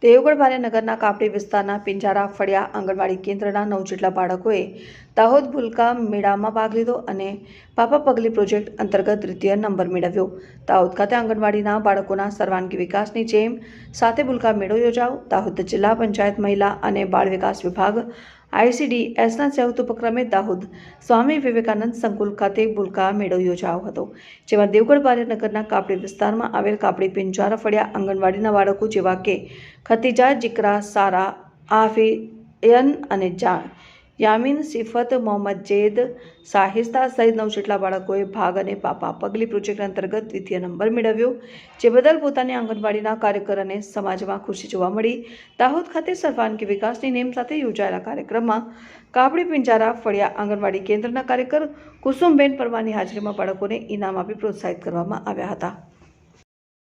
દેવગઢ ભારેનગરના કાપડી વિસ્તારના પિંજારા ફળિયા આંગણવાડી કેન્દ્રના 9 જેટલા બાળકોએ દાહોદ ભૂલકા મેળામાં ભાગ લીધો અને પાપા પગલી પ્રોજેક્ટ અંતર્ગત દ્વિતીય નંબર મેળવ્યો। દાહોદ ખાતે આંગણવાડીના બાળકોના સર્વાંગી વિકાસની જેમ સાથે ભૂલકા મેળો યોજાયો। દાહોદ જિલ્લા પંચાયત મહિલા અને બાળ વિકાસ વિભાગ ICDSના સંયુક્ત ઉપક્રમે દાહોદ સ્વામી વિવેકાનંદ સંકુલ ખાતે ભૂલકા મેળો યોજાયો હતો, જેમાં દેવગઢ ભારેનગરના કાપડી વિસ્તારમાં આવેલ કાપડી પિંજારા ફળિયા આંગણવાડીના બાળકો જેવા કે ખતીજા, જીકરા, સારા, આફિયન અને યામીન, સિફત, મોહમ્મદ જેદ, સાહિસ્તા સહિત 9 જેટલા બાળકોએ ભાગ અને પાપા પગલી પ્રોજેક્ટ અંતર્ગત દ્વિતીય નંબર મેળવ્યો, જે બદલ પોતાની આંગણવાડીના કાર્યકર અને સમાજમાં ખુશી જોવા મળી। દાહોદ ખાતે સર્વાંગી વિકાસની નેમ સાથે યોજાયેલા કાર્યક્રમમાં કાપડી પિંજારા ફળિયા આંગણવાડી કેન્દ્રના કાર્યકર કુસુમબેન પરમારની હાજરીમાં બાળકોને ઇનામ આપી પ્રોત્સાહિત કરવામાં આવ્યા હતા।